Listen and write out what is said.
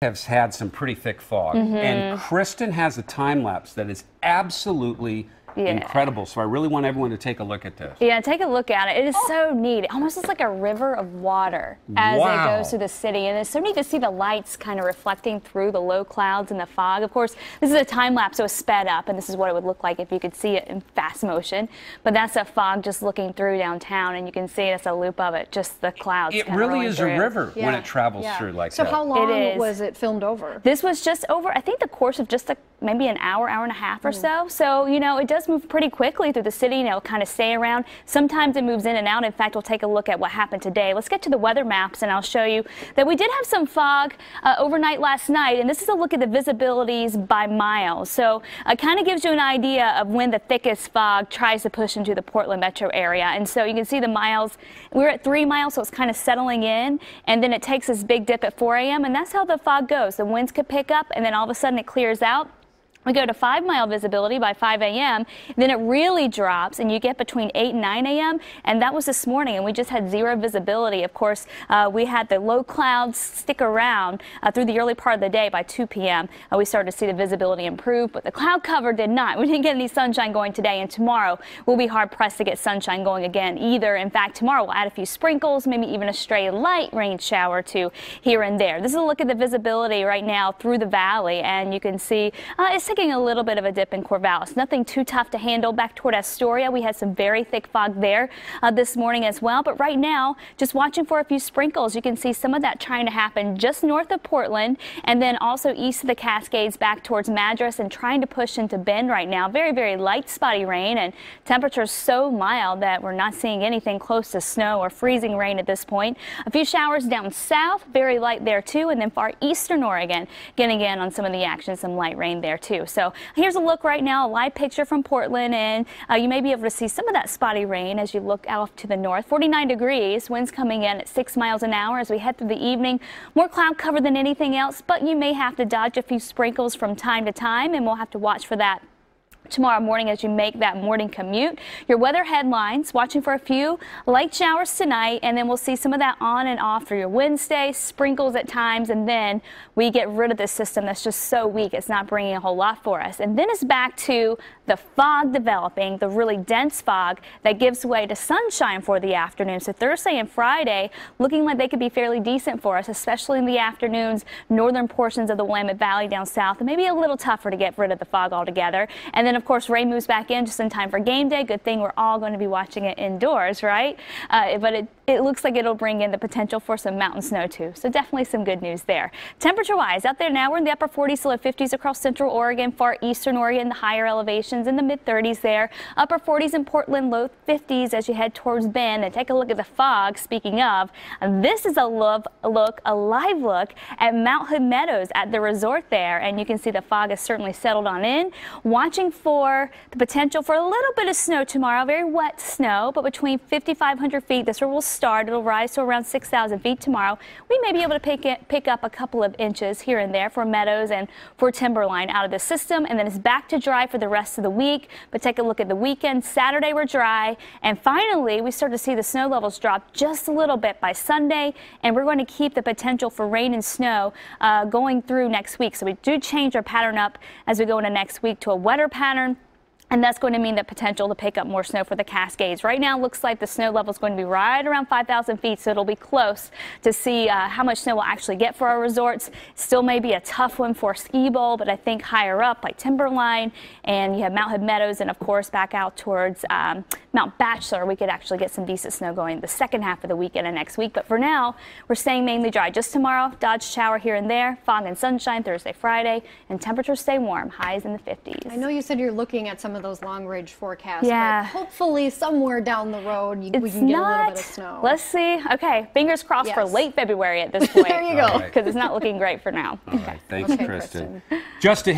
Has had some pretty thick fog, and Kristen has a time lapse that is absolutely incredible. So I really want everyone to take a look at this. Yeah, take a look at it. It is so neat. It almost looks like a river of water as it goes through the city. And it's so neat to see the lights kind of reflecting through the low clouds and the fog. Of course, this is a time lapse, so it's sped up, and this is what it would look like if you could see it in fast motion. But that's a fog just looking through downtown, and you can see it's a loop of it, just the clouds. It really is a river when it travels through like that. So how long was it filmed over? This was just over, I think, the course of just maybe an hour, hour and a half or so. So, you know, it does move pretty quickly through the city, you know, kind of stay around. Sometimes it moves in and out. In fact, we'll take a look at what happened today. Let's get to the weather maps, and I'll show you that we did have some fog overnight last night, and this is a look at the visibilities by miles. So it kind of gives you an idea of when the thickest fog tries to push into the Portland metro area. And so you can see the miles. We're at 3 miles, so it's kind of settling in, and then it takes this big dip at 4 a.m., and that's how the fog goes. The winds could pick up, and then all of a sudden it clears out. We go to 5-mile visibility by 5 a.m. Then it really drops, and you get between 8 and 9 a.m. And that was this morning, and we just had 0 visibility. Of course, we had the low clouds stick around through the early part of the day. By 2 p.m., we started to see the visibility improve, but the cloud cover did not. We didn't get any sunshine going today, and tomorrow we'll be hard-pressed to get sunshine going again either. In fact, tomorrow we'll add a few sprinkles, maybe even a stray light rain shower or two here and there. This is a look at the visibility right now through the valley, and you can see it's taking a little bit of a dip in Corvallis. Nothing too tough to handle. Back toward Astoria, we had some very thick fog there this morning as well. But right now, just watching for a few sprinkles. You can see some of that trying to happen just north of Portland, and then also east of the Cascades back towards Madras, and trying to push into Bend right now. Very, very light spotty rain, and temperatures so mild that we're not seeing anything close to snow or freezing rain at this point. A few showers down south, very light there too, and then far eastern Oregon getting in on some of the action, some light rain there too. So here's a look right now, a live picture from Portland, and you may be able to see some of that spotty rain as you look out to the north. 49 degrees, winds coming in at 6 miles an hour as we head through the evening. More cloud cover than anything else, but you may have to dodge a few sprinkles from time to time, and we'll have to watch for that tomorrow morning as you make that morning commute. Your weather headlines, watching for a few light showers tonight, and then we'll see some of that on and off through your Wednesday, sprinkles at times, and then we get rid of this system that's just so weak it's not bringing a whole lot for us. And then it's back to the fog developing, the really dense fog that gives way to sunshine for the afternoon. So Thursday and Friday looking like they could be fairly decent for us, especially in the afternoons, northern portions of the Willamette Valley down south, and maybe a little tougher to get rid of the fog altogether. And then of course, rain moves back in just in time for game day. Good thing we're all going to be watching it indoors, right? But it looks like it'll bring in the potential for some mountain snow too. So definitely some good news there. Temperature-wise, out there now we're in the upper 40s to low 50s across central Oregon, far eastern Oregon, the higher elevations in the mid-30s there. Upper 40s in Portland, low 50s as you head towards Bend. And take a look at the fog. Speaking of, this is a live look at Mount Hood Meadows at the resort there. And you can see the fog has certainly settled on in. Watching for the potential for a little bit of snow tomorrow, very wet snow, but between 5,500 feet, this is where we'll start. It'll rise to around 6,000 feet tomorrow. We may be able to pick up a couple of inches here and there for Meadows and for Timberline out of the system, and then it's back to dry for the rest of the week. But take a look at the weekend. Saturday we're dry, and finally we start to see the snow levels drop just a little bit by Sunday, and we're going to keep the potential for rain and snow going through next week. So we do change our pattern up as we go into next week to a wetter pattern. And that's going to mean the potential to pick up more snow for the Cascades. Right now, it looks like the snow level is going to be right around 5,000 feet, so it'll be close to see how much snow we'll actually get for our resorts. Still may be a tough one for Ski Bowl, but I think higher up like Timberline, and you have Mount Hood Meadows, and of course back out towards Mount Bachelor, we could actually get some decent snow going the second half of the weekend and next week. But for now, we're staying mainly dry. Just tomorrow, dodge shower here and there, fog and sunshine Thursday, Friday, and temperatures stay warm, highs in the 50s. I know you said you're looking at some of those long range forecasts, but hopefully somewhere down the road we can get a little bit of snow. Let's see. Okay, fingers crossed for late February at this point. There you go. Because it's not looking great for now. All right. Thanks, Kristen. Just ahead.